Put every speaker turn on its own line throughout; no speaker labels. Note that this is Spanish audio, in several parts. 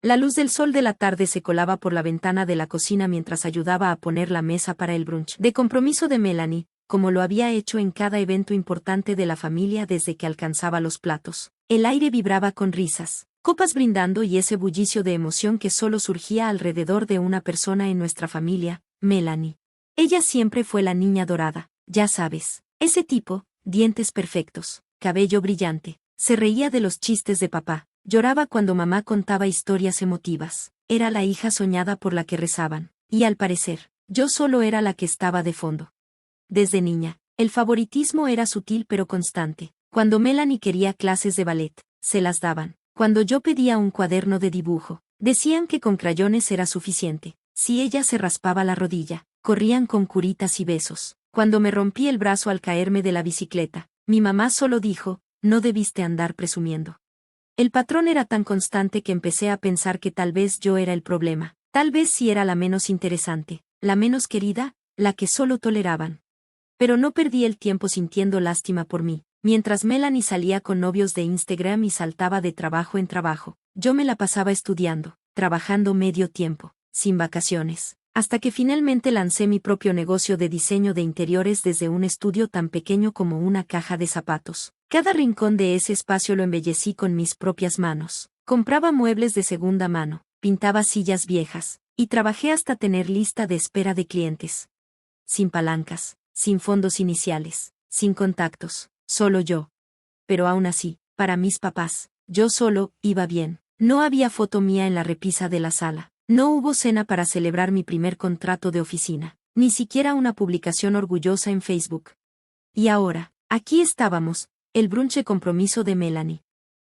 La luz del sol de la tarde se colaba por la ventana de la cocina mientras ayudaba a poner la mesa para el brunch de compromiso de Melanie, como lo había hecho en cada evento importante de la familia desde que alcanzaba los platos. El aire vibraba con risas, copas brindando y ese bullicio de emoción que solo surgía alrededor de una persona en nuestra familia, Melanie. Ella siempre fue la niña dorada, ya sabes, ese tipo, dientes perfectos, cabello brillante, se reía de los chistes de papá. Lloraba cuando mamá contaba historias emotivas. Era la hija soñada por la que rezaban. Y al parecer, yo solo era la que estaba de fondo. Desde niña, el favoritismo era sutil pero constante. Cuando Melanie quería clases de ballet, se las daban. Cuando yo pedía un cuaderno de dibujo, decían que con crayones era suficiente. Si ella se raspaba la rodilla, corrían con curitas y besos. Cuando me rompí el brazo al caerme de la bicicleta, mi mamá solo dijo, no debiste andar presumiendo. El patrón era tan constante que empecé a pensar que tal vez yo era el problema, tal vez sí era la menos interesante, la menos querida, la que solo toleraban. Pero no perdí el tiempo sintiendo lástima por mí. Mientras Melanie salía con novios de Instagram y saltaba de trabajo en trabajo, yo me la pasaba estudiando, trabajando medio tiempo, sin vacaciones, hasta que finalmente lancé mi propio negocio de diseño de interiores desde un estudio tan pequeño como una caja de zapatos. Cada rincón de ese espacio lo embellecí con mis propias manos. Compraba muebles de segunda mano, pintaba sillas viejas, y trabajé hasta tener lista de espera de clientes. Sin palancas, sin fondos iniciales, sin contactos, solo yo. Pero aún así, para mis papás, yo solo iba bien. No había foto mía en la repisa de la sala. No hubo cena para celebrar mi primer contrato de oficina. Ni siquiera una publicación orgullosa en Facebook. Y ahora, aquí estábamos, el brunch compromiso de Melanie.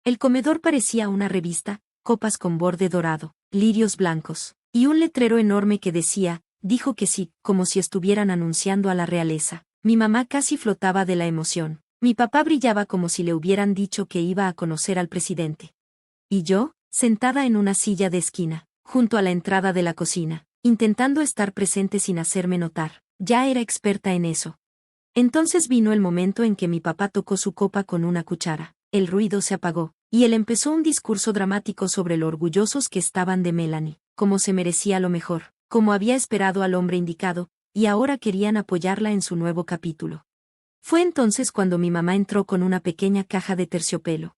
El comedor parecía una revista, copas con borde dorado, lirios blancos, y un letrero enorme que decía, dijo que sí, como si estuvieran anunciando a la realeza. Mi mamá casi flotaba de la emoción. Mi papá brillaba como si le hubieran dicho que iba a conocer al presidente. Y yo, sentada en una silla de esquina, junto a la entrada de la cocina, intentando estar presente sin hacerme notar, ya era experta en eso. Entonces vino el momento en que mi papá tocó su copa con una cuchara, el ruido se apagó, y él empezó un discurso dramático sobre lo orgullosos que estaban de Melanie, cómo se merecía lo mejor, cómo había esperado al hombre indicado, y ahora querían apoyarla en su nuevo capítulo. Fue entonces cuando mi mamá entró con una pequeña caja de terciopelo.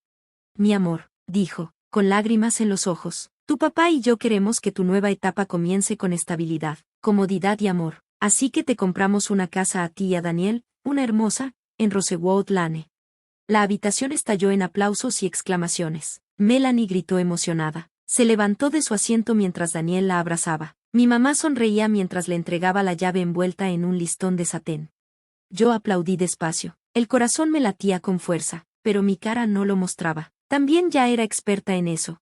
Mi amor, dijo, con lágrimas en los ojos, tu papá y yo queremos que tu nueva etapa comience con estabilidad, comodidad y amor. Así que te compramos una casa a ti y a Daniel, una hermosa, en Rosewood Lane. La habitación estalló en aplausos y exclamaciones. Melanie gritó emocionada. Se levantó de su asiento mientras Daniel la abrazaba. Mi mamá sonreía mientras le entregaba la llave envuelta en un listón de satén. Yo aplaudí despacio. El corazón me latía con fuerza, pero mi cara no lo mostraba. También ya era experta en eso.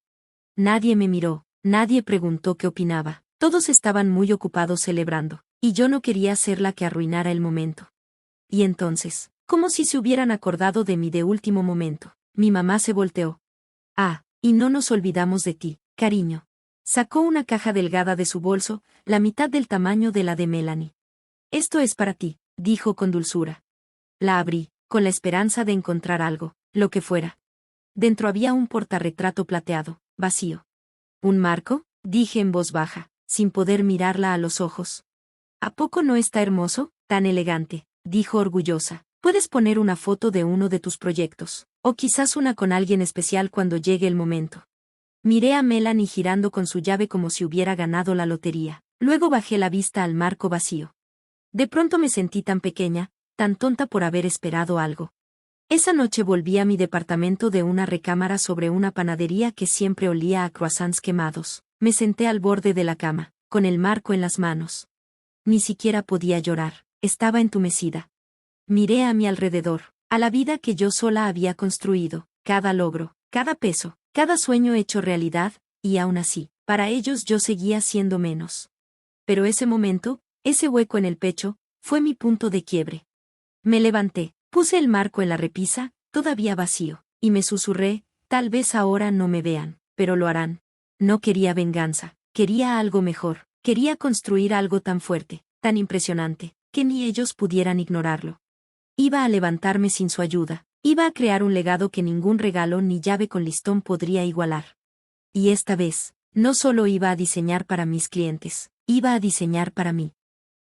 Nadie me miró, nadie preguntó qué opinaba. Todos estaban muy ocupados celebrando. Y yo no quería ser la que arruinara el momento. Y entonces, como si se hubieran acordado de mí de último momento, mi mamá se volteó. Ah, y no nos olvidamos de ti, cariño. Sacó una caja delgada de su bolso, la mitad del tamaño de la de Melanie. Esto es para ti, dijo con dulzura. La abrí, con la esperanza de encontrar algo, lo que fuera. Dentro había un portarretrato plateado, vacío. ¿Un marco?, dije en voz baja, sin poder mirarla a los ojos. ¿A poco no está hermoso? Tan elegante, dijo orgullosa. Puedes poner una foto de uno de tus proyectos, o quizás una con alguien especial cuando llegue el momento. Miré a Melanie girando con su llave como si hubiera ganado la lotería. Luego bajé la vista al marco vacío. De pronto me sentí tan pequeña, tan tonta por haber esperado algo. Esa noche volví a mi departamento de una recámara sobre una panadería que siempre olía a croissants quemados. Me senté al borde de la cama, con el marco en las manos. Ni siquiera podía llorar, estaba entumecida. Miré a mi alrededor, a la vida que yo sola había construido, cada logro, cada peso, cada sueño hecho realidad, y aún así, para ellos yo seguía siendo menos. Pero ese momento, ese hueco en el pecho, fue mi punto de quiebre. Me levanté, puse el marco en la repisa, todavía vacío, y me susurré, tal vez ahora no me vean, pero lo harán. No quería venganza, quería algo mejor. Quería construir algo tan fuerte, tan impresionante, que ni ellos pudieran ignorarlo. Iba a levantarme sin su ayuda, iba a crear un legado que ningún regalo ni llave con listón podría igualar. Y esta vez, No solo iba a diseñar para mis clientes, iba a diseñar para mí.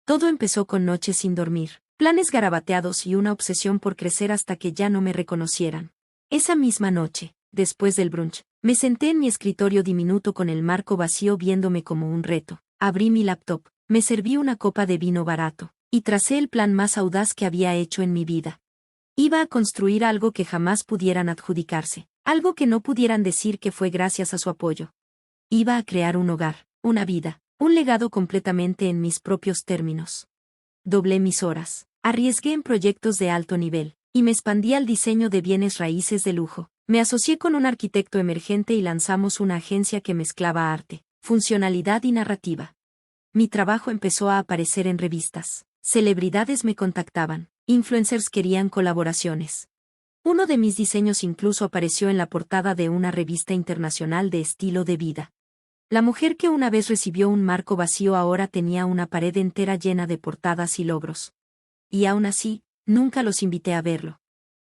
Todo empezó con noches sin dormir, planes garabateados y una obsesión por crecer hasta que ya no me reconocieran. Esa misma noche, después del brunch, me senté en mi escritorio diminuto con el marco vacío viéndome como un reto. Abrí mi laptop, me serví una copa de vino barato, y tracé el plan más audaz que había hecho en mi vida. Iba a construir algo que jamás pudieran adjudicarse, algo que no pudieran decir que fue gracias a su apoyo. Iba a crear un hogar, una vida, un legado completamente en mis propios términos. Doblé mis horas, arriesgué en proyectos de alto nivel, y me expandí al diseño de bienes raíces de lujo. Me asocié con un arquitecto emergente y lanzamos una agencia que mezclaba arte, funcionalidad y narrativa. Mi trabajo empezó a aparecer en revistas. Celebridades me contactaban, influencers querían colaboraciones. Uno de mis diseños incluso apareció en la portada de una revista internacional de estilo de vida. La mujer que una vez recibió un marco vacío ahora tenía una pared entera llena de portadas y logros. Y aún así, nunca los invité a verlo.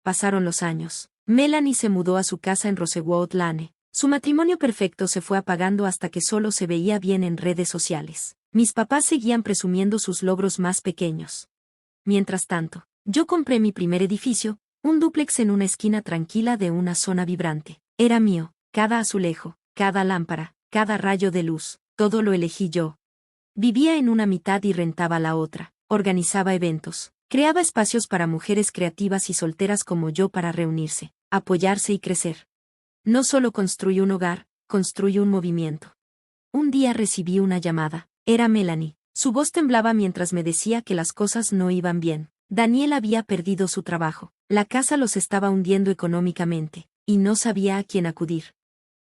Pasaron los años. Melanie se mudó a su casa en Rosewood Lane. Su matrimonio perfecto se fue apagando hasta que solo se veía bien en redes sociales. Mis papás seguían presumiendo sus logros más pequeños. Mientras tanto, yo compré mi primer edificio, un dúplex en una esquina tranquila de una zona vibrante. Era mío, cada azulejo, cada lámpara, cada rayo de luz, todo lo elegí yo. Vivía en una mitad y rentaba la otra. Organizaba eventos, creaba espacios para mujeres creativas y solteras como yo para reunirse, apoyarse y crecer. No solo construí un hogar, construí un movimiento. Un día recibí una llamada. Era Melanie. Su voz temblaba mientras me decía que las cosas no iban bien. Daniel había perdido su trabajo. La casa los estaba hundiendo económicamente, y no sabía a quién acudir.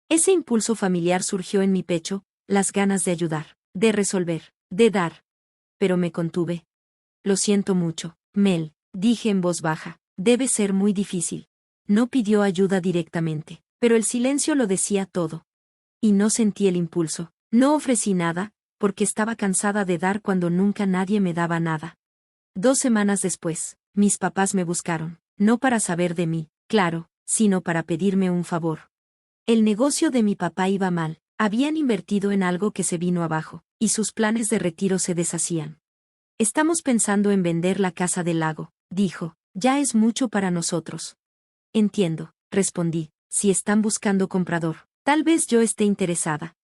Ese impulso familiar surgió en mi pecho, las ganas de ayudar, de resolver, de dar. Pero me contuve. Lo siento mucho, Mel, dije en voz baja. Debe ser muy difícil. No pidió ayuda directamente, pero el silencio lo decía todo. Y no sentí el impulso. No ofrecí nada, porque estaba cansada de dar cuando nunca nadie me daba nada. 2 semanas después, mis papás me buscaron, no para saber de mí, claro, sino para pedirme un favor. El negocio de mi papá iba mal, habían invertido en algo que se vino abajo, y sus planes de retiro se deshacían. Estamos pensando en vender la casa del lago, dijo, ya es mucho para nosotros. Entiendo, respondí, si están buscando comprador, tal vez yo esté interesada.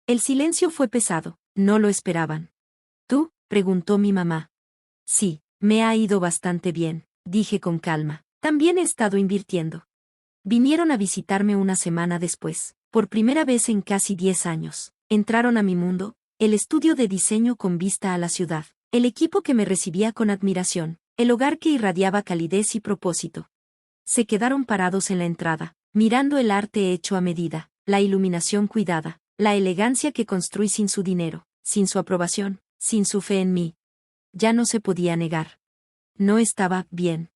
El silencio fue pesado, no lo esperaban. ¿Tú? Preguntó mi mamá. Sí, me ha ido bastante bien, dije con calma. También he estado invirtiendo. Vinieron a visitarme una semana después, por primera vez en casi 10 años. Entraron a mi mundo, el estudio de diseño con vista a la ciudad, el equipo que me recibía con admiración, el hogar que irradiaba calidez y propósito. Se quedaron parados en la entrada, mirando el arte hecho a medida, la iluminación cuidada, la elegancia que construí sin su dinero, sin su aprobación, sin su fe en mí. Ya no se podía negar. No estaba bien.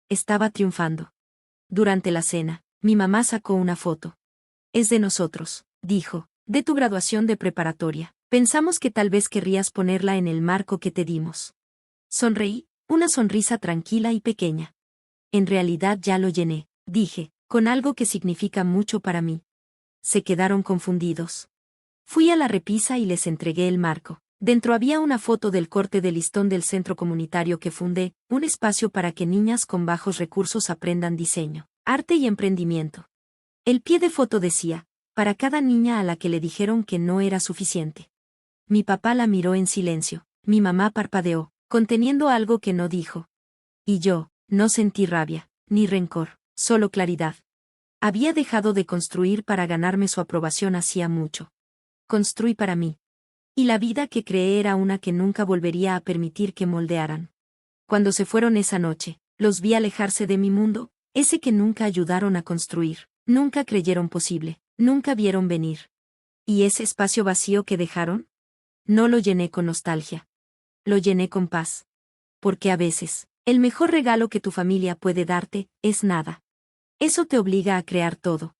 Estaba triunfando. Durante la cena, mi mamá sacó una foto. Es de nosotros, dijo, de tu graduación de preparatoria. Pensamos que tal vez querrías ponerla en el marco que te dimos. Sonreí, una sonrisa tranquila y pequeña. En realidad ya lo llené, dije, con algo que significa mucho para mí. Se quedaron confundidos. Fui a la repisa y les entregué el marco. Dentro había una foto del corte de listón del centro comunitario que fundé, un espacio para que niñas con bajos recursos aprendan diseño, arte y emprendimiento. El pie de foto decía, para cada niña a la que le dijeron que no era suficiente. Mi papá la miró en silencio, mi mamá parpadeó, conteniendo algo que no dijo. Y yo, no sentí rabia, ni rencor, solo claridad. Había dejado de construir para ganarme su aprobación hacía mucho. Construí para mí. Y la vida que creé era una que nunca volvería a permitir que moldearan. Cuando se fueron esa noche, los vi alejarse de mi mundo, ese que nunca ayudaron a construir, nunca creyeron posible, nunca vieron venir. ¿Y ese espacio vacío que dejaron? No lo llené con nostalgia. Lo llené con paz. Porque a veces, el mejor regalo que tu familia puede darte, es nada. Eso te obliga a crear todo.